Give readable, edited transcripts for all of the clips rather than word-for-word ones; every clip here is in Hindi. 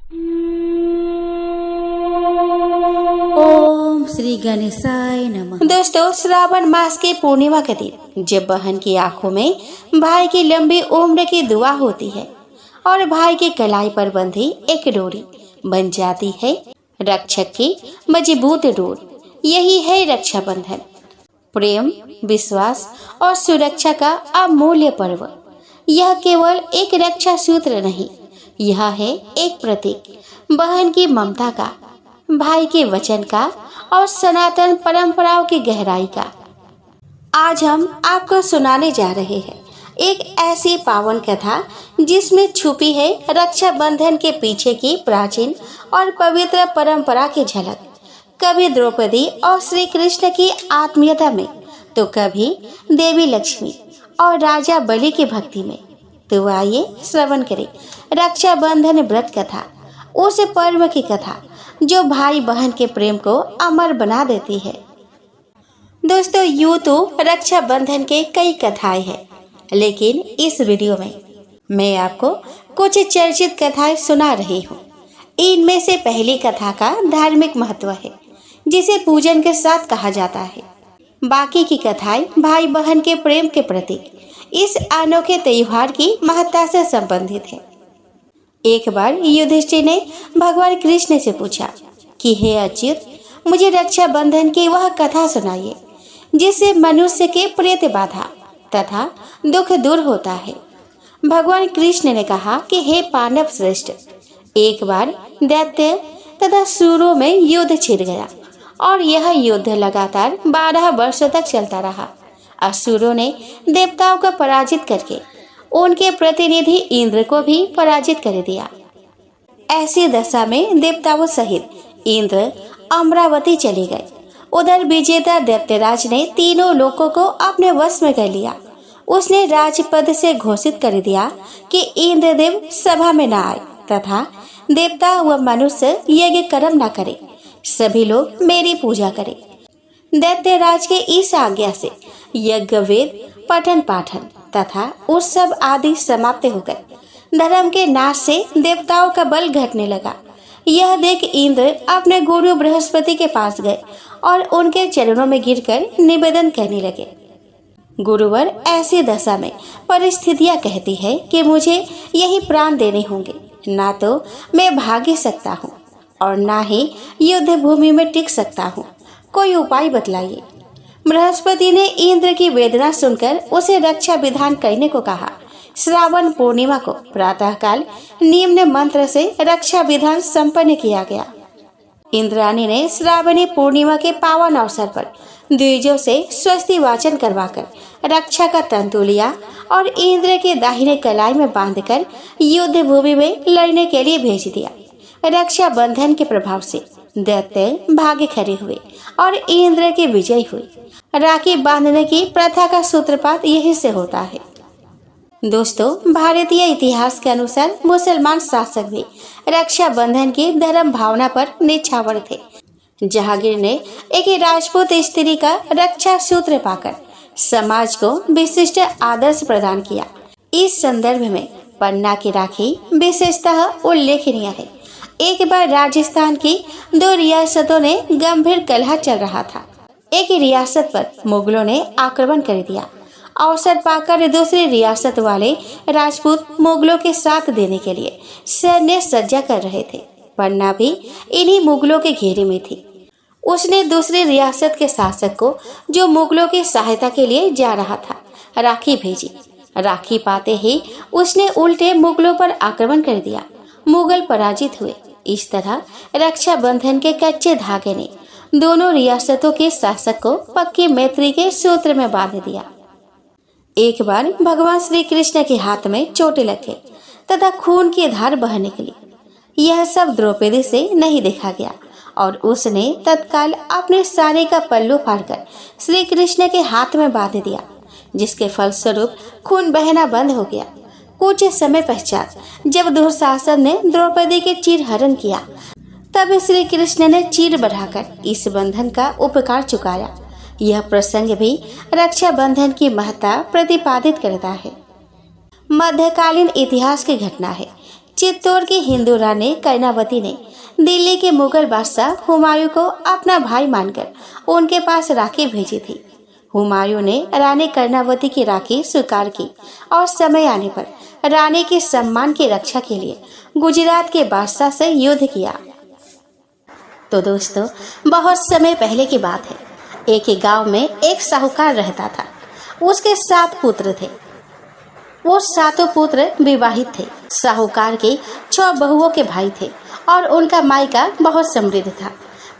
ओम श्री गणेशाय नमः। दोस्तों, श्रावण मास के पूर्णिमा के दिन जब बहन की आंखों में भाई की लंबी उम्र की दुआ होती है और भाई की कलाई पर बंधी एक डोरी बन जाती है रक्षक की मजबूत डोर। यही है रक्षाबंधन, प्रेम, विश्वास और सुरक्षा का अमूल्य पर्व। यह केवल एक रक्षा सूत्र नहीं, यह है एक प्रतीक, बहन की ममता का, भाई के वचन का और सनातन परंपराओं की गहराई का। आज हम आपको सुनाने जा रहे हैं एक ऐसी पावन कथा जिसमें छुपी है रक्षाबंधन के पीछे की प्राचीन और पवित्र परंपरा की झलक। कभी द्रौपदी और श्री कृष्ण की आत्मीयता में, तो कभी देवी लक्ष्मी और राजा बलि की भक्ति में। तो आइए श्रवण करें रक्षाबंधन व्रत कथा, उस पर्व की कथा जो भाई बहन के प्रेम को अमर बना देती है। दोस्तों, यूं तो रक्षाबंधन के कई कथाएं हैं, लेकिन इस वीडियो में मैं आपको कुछ चर्चित कथाएं सुना रही हूँ। इनमें से पहली कथा का धार्मिक महत्व है, जिसे पूजन के साथ कहा जाता है। बाकी की कथाएं भाई बहन के प्रेम के प्रतीक, इस अनोखे त्योहार की महत्ता से संबंधित है। एक बार युधिष्ठिर ने भगवान कृष्ण से पूछा कि हे अच्युत, मुझे रक्षाबंधन की वह कथा सुनाइए जिससे मनुष्य के प्रेत बाधा तथा दुख दूर होता है। भगवान कृष्ण ने कहा कि हे पांडव श्रेष्ठ, एक बार दैत्य तथा सूरों में युद्ध छिड़ गया और यह युद्ध लगातार 12 वर्षों तक चलता रहा। असुरों ने देवताओं को पराजित करके उनके प्रतिनिधि इंद्र को भी पराजित कर दिया। ऐसी दशा में देवताओं सहित इंद्र अमरावती चले गए। उधर विजेता दैत्यराज ने तीनों लोकों को अपने वश में कर लिया। उसने राजपद से घोषित कर दिया कि इंद्रदेव सभा में न आए तथा देवता व मनुष्य यज्ञ कर्म न करे, सभी लोग मेरी पूजा करें। दैत्यराज के इस आज्ञा से यज्ञ, वेद, पठन पाठन तथा उत्सव आदि समाप्त हो गए। धर्म के नाश से देवताओं का बल घटने लगा। यह देख इंद्र अपने गुरु बृहस्पति के पास गए और उनके चरणों में गिरकर निवेदन करने लगे। गुरुवर, ऐसी दशा में परिस्थितियां कहती है कि मुझे यही प्राण देने होंगे, ना तो मैं भाग ही सकता हूँ और ना ही युद्ध भूमि में टिक सकता हूँ। कोई उपाय बतलाइए। बृहस्पति ने इंद्र की वेदना सुनकर उसे रक्षा विधान करने को कहा। श्रावण पूर्णिमा को प्रातःकाल निम्न मंत्र से रक्षा विधान संपन्न किया गया। इंद्राणी ने श्रावणी पूर्णिमा के पावन अवसर पर द्विजों से स्वस्ति वाचन करवाकर रक्षा का तंतु लिया और इंद्र के दाहिने कलाई में बांधकर युद्ध भूमि में लड़ने के लिए भेज दिया। रक्षा बंधन के प्रभाव से दैत्य भागे खड़े हुए और इंद्र की विजय हुई। राखी बांधने की प्रथा का सूत्रपात यही से होता है। दोस्तों, भारतीय इतिहास के अनुसार मुसलमान शासक भी रक्षा बंधन की धर्म भावना पर निछावर थे। जहांगीर ने एक राजपूत स्त्री का रक्षा सूत्र पाकर समाज को विशिष्ट आदर्श प्रदान किया। इस संदर्भ में पन्ना की राखी विशेषतः उल्लेखनीय है। एक बार राजस्थान की 2 रियासतों ने गंभीर कलह चल रहा था। एक रियासत पर मुगलों ने आक्रमण कर दिया। अवसर पाकर दूसरी रियासत वाले राजपूत मुगलों के साथ देने के लिए सैन्य सज्जा कर रहे थे। पन्ना भी इन्हीं मुगलों के घेरे में थी। उसने दूसरी रियासत के शासक को, जो मुगलों की सहायता के लिए जा रहा था, राखी भेजी। राखी पाते ही उसने उल्टे मुगलों पर आक्रमण कर दिया। मुगल पराजित हुए। इस तरह रक्षाबंधन के कच्चे धागे ने दोनों रियासतों के शासक को पक्की मैत्री के सूत्र में बांध दिया। एक बार भगवान श्री कृष्ण के हाथ में चोट लग गई तथा खून की धार बहने लगी। यह सब द्रौपदी से नहीं देखा गया और उसने तत्काल अपने साड़ी का पल्लू फाड़कर श्री कृष्ण के हाथ में बांध दिया, जिसके फलस्वरूप खून बहना बंद हो गया। कुछ समय पश्चात जब दुशासन ने द्रौपदी के चीर हरण किया, तब श्री कृष्ण ने चीर बढ़ाकर इस बंधन का उपकार चुकाया। यह प्रसंग भी रक्षाबंधन की महत्ता प्रतिपादित करता है। मध्यकालीन इतिहास की घटना है चित्तौड़ की हिंदू रानी कर्णावती ने दिल्ली के मुगल बादशाह हुमायूं को अपना भाई मानकर उनके पास राखी भेजी थी। हुमायूं ने रानी कर्णावती की राखी स्वीकार की और समय आने पर रानी के सम्मान की रक्षा के लिए गुजरात के बादशाह से युद्ध किया। तो दोस्तों, बहुत समय पहले की बात है। एक ही गांव में एक साहूकार रहता था। उसके 7 पुत्र थे। वो 7 पुत्र विवाहित थे। साहूकार के 6 बहुओं के भाई थे और उनका मायका बहुत समृद्ध था,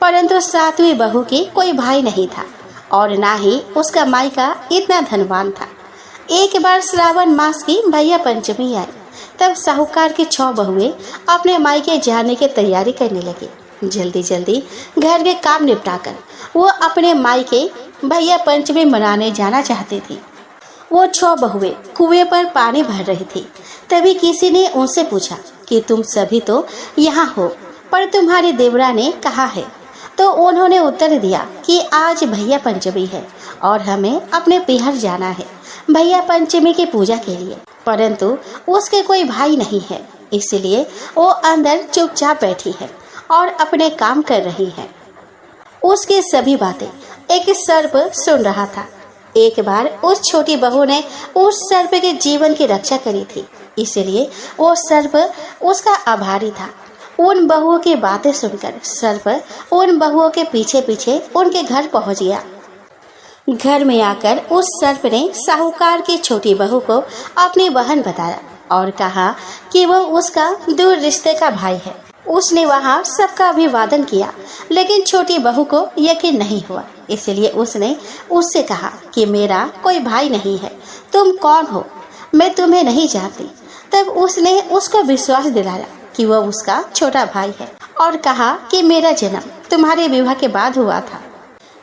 परंतु 7वीं बहू के कोई भाई नहीं था और ना ही उसका मायका इतना धनवान था। एक बार श्रावण मास की भैया पंचमी आई, तब साहूकार की 6 बहुएं अपने मायके जाने की तैयारी करने लगी। जल्दी जल्दी घर के काम निपटाकर वो अपने मायके भैया पंचमी मनाने जाना चाहती थी। वो 6 बहुएं कुएं पर पानी भर रही थी। तभी किसी ने उनसे पूछा कि तुम सभी तो यहाँ हो, पर तुम्हारी देवरा ने कहा है। तो उन्होंने उत्तर दिया कि आज भैया पंचमी है और हमें अपने पिहर जाना है भैया पंचमी की पूजा के लिए, परंतु उसके कोई भाई नहीं है, इसलिए वो अंदर चुपचाप बैठी है और अपने काम कर रही है। उसकी सभी बातें एक सर्प सुन रहा था। एक बार उस छोटी बहू ने उस सर्प के जीवन की रक्षा करी थी, इसलिए वो सर्प उसका आभारी था। उन बहुओं की बातें सुनकर सर्प उन बहुओं के पीछे पीछे उनके घर पहुंच गया। घर में आकर उस सर्प ने साहूकार की छोटी बहू को अपनी बहन बताया और कहा कि वो उसका दूर रिश्ते का भाई है। उसने वहाँ सबका अभिवादन किया, लेकिन छोटी बहू को यकीन नहीं हुआ, इसलिए उसने उससे कहा कि मेरा कोई भाई नहीं है, तुम कौन हो, मैं तुम्हें नहीं जानती। तब उसने उसको विश्वास दिलाया कि वह उसका छोटा भाई है और कहा कि मेरा जन्म तुम्हारे विवाह के बाद हुआ था।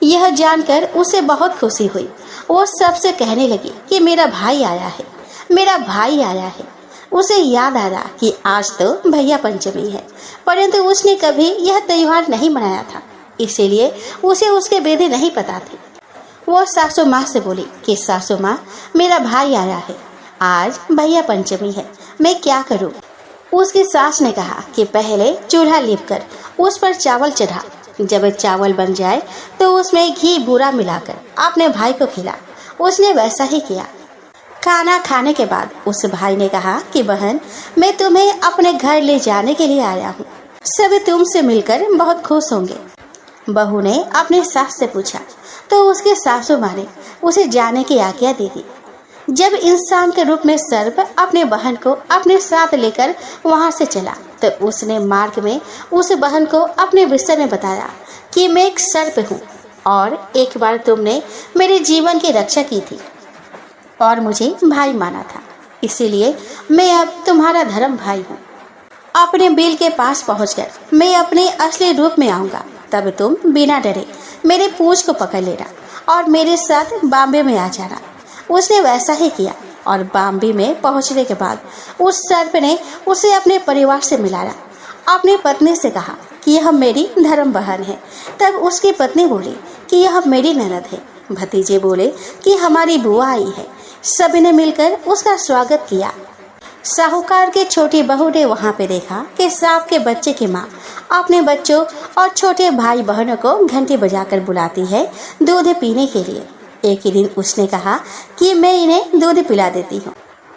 यह जानकर उसे बहुत खुशी हुई। वो सबसे कहने लगी कि मेरा भाई आया है, मेरा भाई आया है। उसे याद आ रहा कि आज तो भैया पंचमी है, परंतु उसने कभी यह त्योहार नहीं मनाया था, इसीलिए उसे उसके विधि नहीं पता थी। वो सासू माँ से बोली कि सासू माँ, मेरा भाई आया है, आज भैया पंचमी है, मैं क्या करूँ। उसकी सास ने कहा कि पहले चूल्हा लीपकर उस पर चावल चढ़ा, जब चावल बन जाए तो उसमें घी बूरा मिलाकर अपने भाई को खिला। उसने वैसा ही किया। खाना खाने के बाद उस भाई ने कहा कि बहन, मैं तुम्हें अपने घर ले जाने के लिए आया हूँ, सभी तुमसे मिलकर बहुत खुश होंगे। बहू ने अपने सास से पूछा तो उसके सासू माँ ने उसे जाने की आज्ञा दे दी। जब इंसान के रूप में सर्प अपने बहन को अपने साथ लेकर वहां से चला, तो उसने मार्ग में उस बहन को अपने विषय में बताया कि मैं एक सर्प हूँ और एक बार तुमने मेरे जीवन की रक्षा की थी और मुझे भाई माना था, इसीलिए मैं अब तुम्हारा धर्म भाई हूँ। अपने बिल के पास पहुंचकर मैं अपने असली रूप में आऊँगा, तब तुम बिना डरे मेरे पूंछ को पकड़ लेना और मेरे साथ बॉम्बे में आ जाना। उसने वैसा ही किया और बॉम्बे में पहुंचने के बाद उस सर्प ने उसे अपने परिवार से मिलाया। अपनी पत्नी से कहा कि यह मेरी धर्म बहन है। तब उसकी पत्नी बोली कि यह मेरी ननद है। भतीजे बोले कि हमारी बुआ आई है। सभी ने मिलकर उसका स्वागत किया। साहूकार की छोटी बहू ने वहाँ पे देखा कि सांप के बच्चे की माँ अपने बच्चों और छोटे भाई बहनों को घंटी बजाकर बुलाती है दूध पीने के लिए। एक ही दिन उसने कहा कि मैं इन्हें दूध पिला देती हूँ।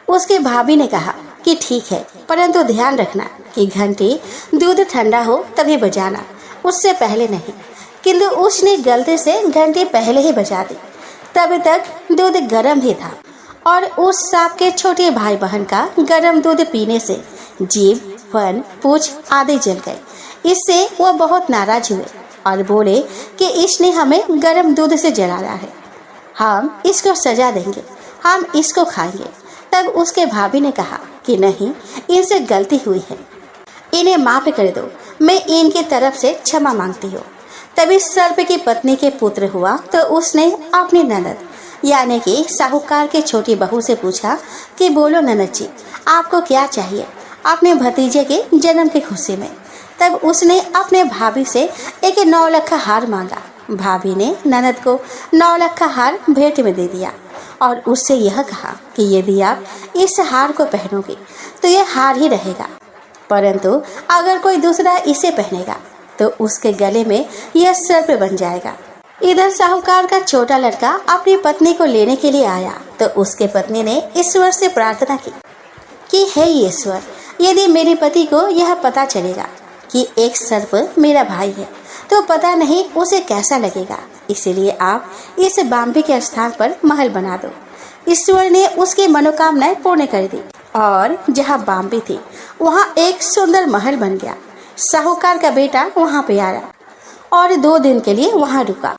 उसकी भाभी ने कहा कि ठीक है, परंतु ध्यान रखना कि घंटी दूध ठंडा हो तभी बजाना, उससे पहले नहीं। किंतु उसने गलती से घंटी पहले ही बजा दी। तब तक दूध गर्म ही था और उस सांप के छोटे भाई बहन का गर्म दूध पीने से जीभ, फन, पूंछ आदि जल गए। इससे वो बहुत नाराज हुए और बोले कि इसने हमें गर्म दूध से जलाया है, हम इसको सजा देंगे, हम इसको खाएंगे। तब उसके भाभी ने कहा कि नहीं, इनसे गलती हुई है, इन्हें माफ कर दो, मैं इनकी तरफ से क्षमा मांगती हूँ। तभी सर्प की पत्नी के पुत्र हुआ तो उसने अपनी ननद यानी कि साहूकार की छोटी बहू से पूछा कि बोलो ननद जी, आपको क्या चाहिए अपने भतीजे के जन्म की खुशी में। तब उसने अपने भाभी से एक 9 लखा हार मांगा। भाभी ने ननद को 9 लखा हार भेंट में दे दिया और उससे यह कहा कि यदि आप इस हार को पहनोगे तो यह हार ही रहेगा। परंतु अगर कोई दूसरा इसे पहनेगा तो उसके गले में यह सर्प बन जाएगा। इधर साहूकार का छोटा लड़का अपनी पत्नी को लेने के लिए आया तो उसके पत्नी ने ईश्वर से प्रार्थना की कि हे ईश्वर, यदि मेरे पति को यह पता चलेगा कि एक सर्प मेरा भाई है तो पता नहीं उसे कैसा लगेगा, इसीलिए आप इस बाम्बी के स्थान पर महल बना दो। ईश्वर ने उसकी मनोकामनाएं पूर्ण कर दी और जहाँ बाम्बी थी वहाँ एक सुंदर महल बन गया। साहूकार का बेटा वहाँ पे आया और 2 दिन के लिए वहाँ रुका।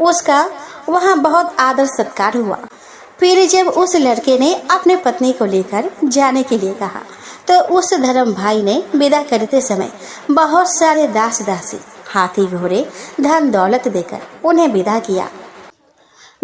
उसका वहाँ बहुत आदर सत्कार हुआ। फिर जब उस लड़के ने अपने पत्नी को लेकर जाने के लिए कहा तो उस धर्म भाई ने विदा करते समय बहुत सारे दास दासी, हाथी घोड़े, धन दौलत देकर उन्हें विदा किया।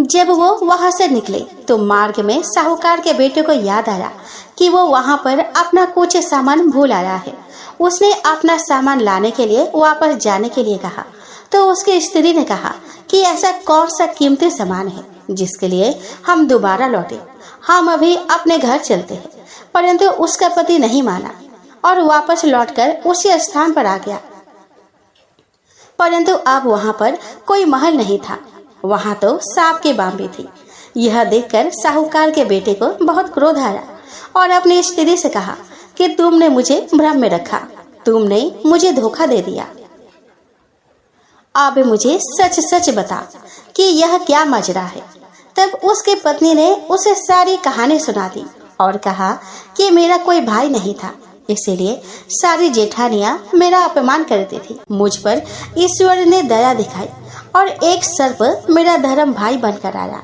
जब वो वहां से निकले तो मार्ग में साहूकार के बेटे को याद आया कि वो वहां पर अपना कुछ सामान भूल आया है। उसने अपना सामान लाने के लिए वापस जाने के लिए कहा तो उसकी स्त्री ने कहा कि ऐसा कौन सा कीमती सामान है जिसके लिए हम दोबारा लौटे, हम अभी अपने घर चलते हैं। परंतु उसका पति नहीं माना और वापस लौटकर उसी स्थान पर आ गया। परंतु अब वहां पर कोई महल नहीं था, वहां तो सांप की बाम्बी थी। यह देखकर साहूकार के बेटे को बहुत क्रोध आया और अपनी स्त्री से कहा कि तुमने मुझे भ्रम में रखा, तुमने मुझे धोखा दे दिया। अब मुझे सच सच बता कि यह क्या मजरा है। तब उसकी पत्नी ने उसे सारी कहानी सुना दी और कहा कि मेरा कोई भाई नहीं था, इसीलिए सारी जेठानियां मेरा अपमान करती थी। मुझ पर ईश्वर ने दया दिखाई और एक सर्प मेरा धर्म भाई बनकर आया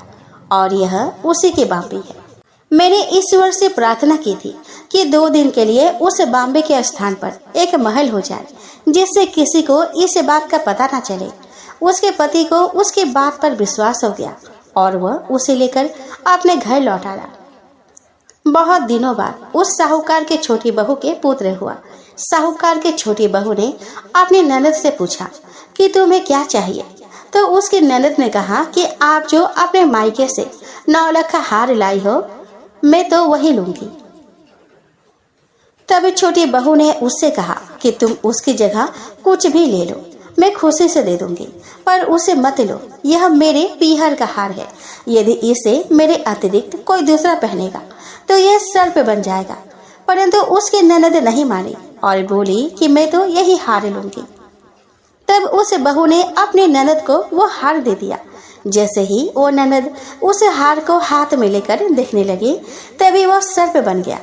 और यह उसी की बाम्बी है। मैंने ईश्वर से प्रार्थना की थी कि 2 दिन के लिए उस बाम्बे के स्थान पर एक महल हो जाए जिससे किसी को इस बात का पता न चले। उसके पति को उसकी बात पर विश्वास हो गया और वह उसे लेकर अपने घर लौट आया। बहुत दिनों बाद उस साहूकार के छोटी बहू के पुत्र हुआ। साहूकार के छोटी बहू ने अपनी ननद से पूछा कि तुम्हें क्या चाहिए, तो उसकी ननद ने कहा कि आप जो अपने मायके से 9 लाख का हार लाई हो, मैं तो वही लूंगी। तब छोटी बहू ने उससे कहा कि तुम उसकी जगह कुछ भी ले लो, मैं खुशी से दे दूंगी, पर उसे मत लो, यह मेरे पीहर का हार है। यदि इसे मेरे अतिरिक्त कोई दूसरा पहनेगा तो यह सर्प बन जाएगा। परंतु उसकी ननद नहीं मानी और बोली कि मैं तो यही हार लूंगी। तब उस बहू ने अपनी ननद को वो हार दे दिया। जैसे ही वो ननद उस हार को हाथ में लेकर देखने लगी तभी वो सर्प बन गया।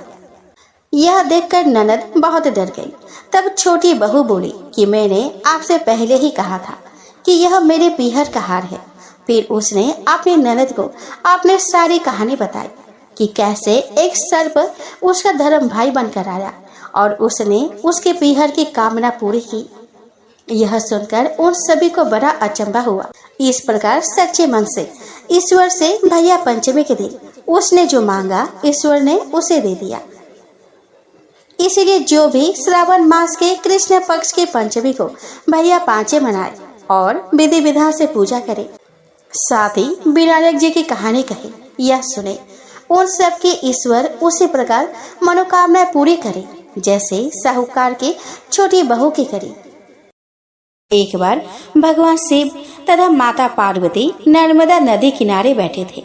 यह देखकर ननद बहुत डर गई। तब छोटी बहू बोली कि मैंने आपसे पहले ही कहा था कि यह मेरे पीहर का हार है। फिर उसने अपनी ननद को अपनी सारी कहानी बताई कि कैसे एक सर्प उसका धर्म भाई बनकर आया और उसने उसके पीहर की कामना पूरी की। यह सुनकर उन सभी को बड़ा अचंभा हुआ। इस प्रकार सच्चे मन से ईश्वर से भैया पंचमी के दिन उसने जो मांगा ईश्वर ने उसे दे दिया। इसीलिए जो भी श्रावण मास के कृष्ण पक्ष की पंचमी को भैया पांचे मनाए और विधि विधान से पूजा करे, साथ ही विनायक जी की कहानी कहे या सुने, उन सब की ईश्वर उसी प्रकार मनोकामनाएं पूरी करे जैसे साहूकार की छोटी बहू की करी। एक बार भगवान शिव तथा माता पार्वती नर्मदा नदी किनारे बैठे थे।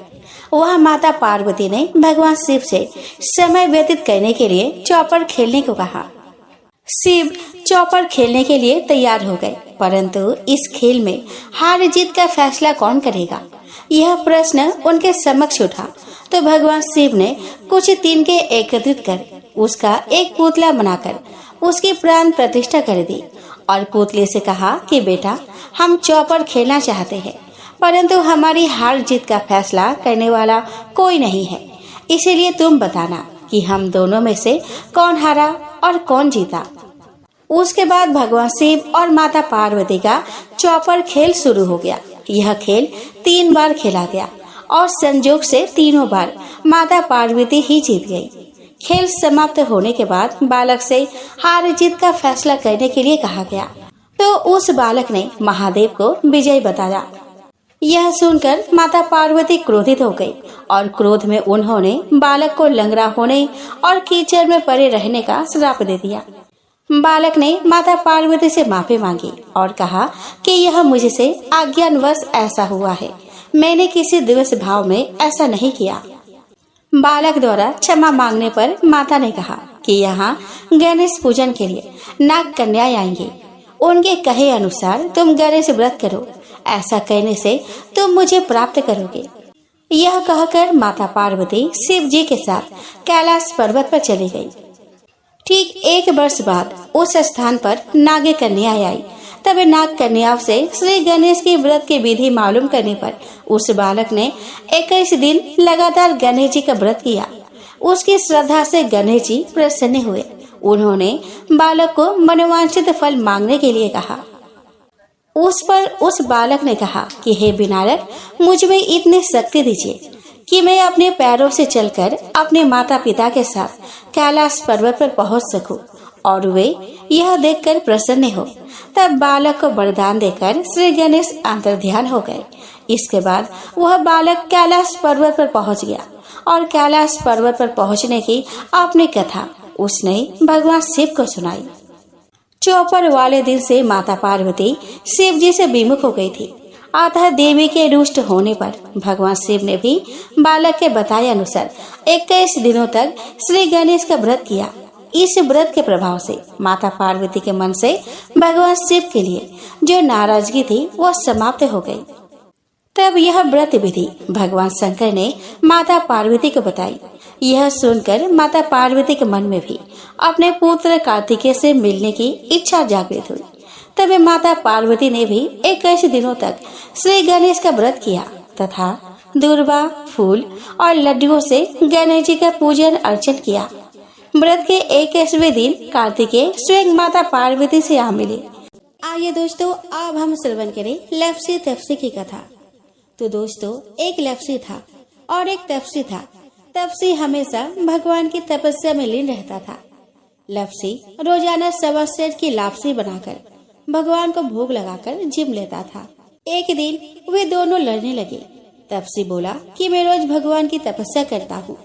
वह माता पार्वती ने भगवान शिव से समय व्यतीत करने के लिए चौपर खेलने को कहा। शिव चौपर खेलने के लिए तैयार हो गए, परंतु इस खेल में हार जीत का फैसला कौन करेगा, यह प्रश्न उनके समक्ष उठा। तो भगवान शिव ने कुछ तिनके एकत्रित कर उसका एक पुतला बनाकर उसकी प्राण प्रतिष्ठा कर दी और पुतले से कहा कि बेटा, हम चौपर खेलना चाहते हैं, परंतु हमारी हार जीत का फैसला करने वाला कोई नहीं है, इसीलिए तुम बताना कि हम दोनों में से कौन हारा और कौन जीता। उसके बाद भगवान शिव और माता पार्वती का चौपर खेल शुरू हो गया। यह खेल 3 बार खेला गया और संजोग से तीनों बार माता पार्वती ही जीत गई। खेल समाप्त होने के बाद बालक से हार जीत का फैसला करने के लिए कहा गया, तो उस बालक ने महादेव को विजय बताया। यह सुनकर माता पार्वती क्रोधित हो गई और क्रोध में उन्होंने बालक को लंगड़ा होने और कीचड़ में पड़े रहने का श्राप दे दिया। बालक ने माता पार्वती से माफी मांगी और कहा कि यह मुझसे अज्ञानवश ऐसा हुआ है, मैंने किसी दिवस भाव में ऐसा नहीं किया। बालक द्वारा क्षमा मांगने पर माता ने कहा कि यहाँ गणेश पूजन के लिए नाग कन्या आएंगी, उनके कहे अनुसार तुम गणेश व्रत करो, ऐसा कहने से तुम मुझे प्राप्त करोगे। यह कहकर माता पार्वती शिव जी के साथ कैलाश पर्वत पर चली गई। ठीक 1 वर्ष बाद उस स्थान पर नाग कन्या आई। तब नाग कन्याओं से श्री गणेश के व्रत की विधि मालूम करने पर उस बालक ने 21 दिन लगातार गणेश जी का व्रत किया। उसकी श्रद्धा से गणेश जी प्रसन्न हुए। उन्होंने बालक को मनोवांछित फल मांगने के लिए कहा। उस पर उस बालक ने कहा कि हे विनायक, मुझ में इतनी शक्ति दीजिए कि मैं अपने पैरों से चलकर अपने माता पिता के साथ कैलाश पर्वत पर पहुंच सकूं और वे यह देखकर प्रसन्न हो। तब बालक को वरदान देकर श्री गणेश अंतर्ध्यान हो गए। इसके बाद वह बालक कैलाश पर्वत पर पहुंच गया और कैलाश पर्वत पर पहुंचने की अपनी कथा उसने भगवान शिव को सुनाई। चौपर वाले दिन से माता पार्वती शिव जी से विमुख हो गई थी। अतः देवी के रुष्ट होने पर भगवान शिव ने भी बालक के बताए अनुसार 21 दिनों तक श्री गणेश का व्रत किया। इस व्रत के प्रभाव से माता पार्वती के मन से भगवान शिव के लिए जो नाराजगी थी वह समाप्त हो गई। तब यह व्रत विधि भगवान शंकर ने माता पार्वती को बताई। यह सुनकर माता पार्वती के मन में भी अपने पुत्र कार्तिकेय से मिलने की इच्छा जागृत हुई। तब माता पार्वती ने भी 21 दिनों तक श्री गणेश का व्रत किया तथा दूर्वा, फूल और लड्डुओं से गणेश जी का पूजन अर्चन किया। व्रत के 21वें दिन कार्तिकेय स्वयं माता पार्वती से आ मिले। आइए दोस्तों, अब हम श्रवण करें लप्सी तप्सी की कथा। तो दोस्तों, एक लप्सी था और एक तप्सी था। तप्सी हमेशा भगवान की तपस्या में लीन रहता था। लप्सी रोजाना 1.25 सेर की लापसी बनाकर भगवान को भोग लगाकर जिम लेता था। एक दिन वे दोनों लड़ने लगे। तप्सी बोला कि मैं रोज भगवान की तपस्या करता हूँ,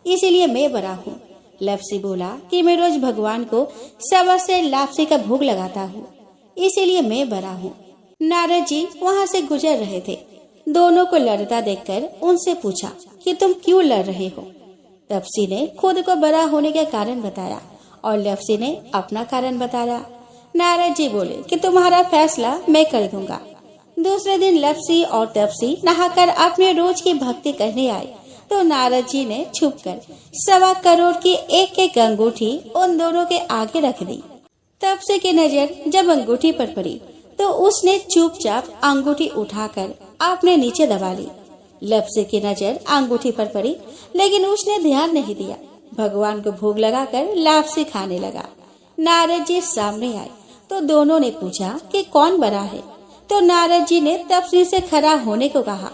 इसीलिए मैं बड़ा हूँ। लप्सी बोला कि मैं रोज भगवान को 1.25 सेर लापसी का भोग लगाता हूँ, इसीलिए मैं बड़ा हूँ। नारद जी वहाँ से गुजर रहे थे। दोनों को लड़ता देखकर उनसे पूछा कि तुम क्यों लड़ रहे हो। तप्सी ने खुद को बड़ा होने का कारण बताया और लप्सी ने अपना कारण बताया। नारद जी बोले कि तुम्हारा फैसला मैं कर दूंगा। दूसरे दिन लप्सी और तप्सी नहाकर अपने रोज की भक्ति करने आए तो नारद जी ने छुपकर 1.25 करोड़ की एक अंगूठी उन दोनों के आगे रख दी। तप्सी की नजर जब अंगूठी पर पड़ी तो उसने चुपचाप अंगूठी उठाकर अपने नीचे दबा ली। लप्सी की नजर अंगूठी पर पड़ी लेकिन उसने ध्यान नहीं दिया। भगवान को भोग लगाकर लापसी खाने लगा। नारद जी सामने आए तो दोनों ने पूछा कि कौन बड़ा है। तो नारद जी ने तप्सी से खड़ा होने को कहा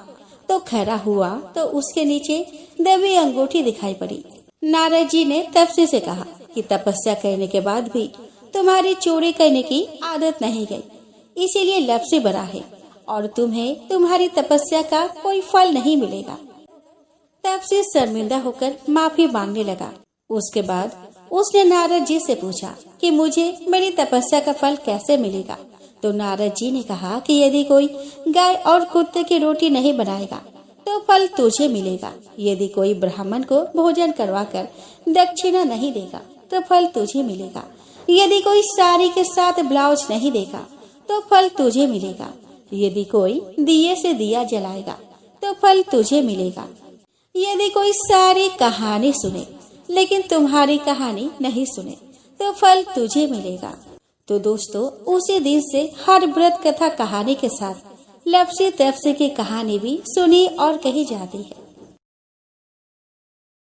तो खड़ा हुआ तो उसके नीचे दबी अंगूठी दिखाई पड़ी। नारद जी ने तप्सी से कहा कि तपस्या करने के बाद भी तुम्हारी चोरी करने की आदत नहीं गई, इसीलिए लप्सी बड़ा है और तुम्हें तुम्हारी तपस्या का कोई फल नहीं मिलेगा। तप्सी शर्मिंदा होकर माफी मांगने लगा। उसके बाद उसने नारद जी से पूछा कि मुझे मेरी तपस्या का फल कैसे मिलेगा। तो नारद जी ने कहा कि यदि कोई गाय और कुत्ते की रोटी नहीं बनाएगा तो फल तुझे मिलेगा। यदि कोई ब्राह्मण को भोजन करवाकर दक्षिणा नहीं देगा तो फल तुझे मिलेगा। यदि कोई साड़ी के साथ ब्लाउज नहीं देगा तो फल तुझे मिलेगा। यदि कोई दिए से दिया जलाएगा तो फल तुझे मिलेगा। यदि कोई सारी कहानी सुने लेकिन तुम्हारी कहानी नहीं सुने तो फल तुझे मिलेगा। तो दोस्तों, उसी दिन से हर व्रत कथा कहानी के साथ लप्सी तप्सी की कहानी भी सुनी और कही जाती है।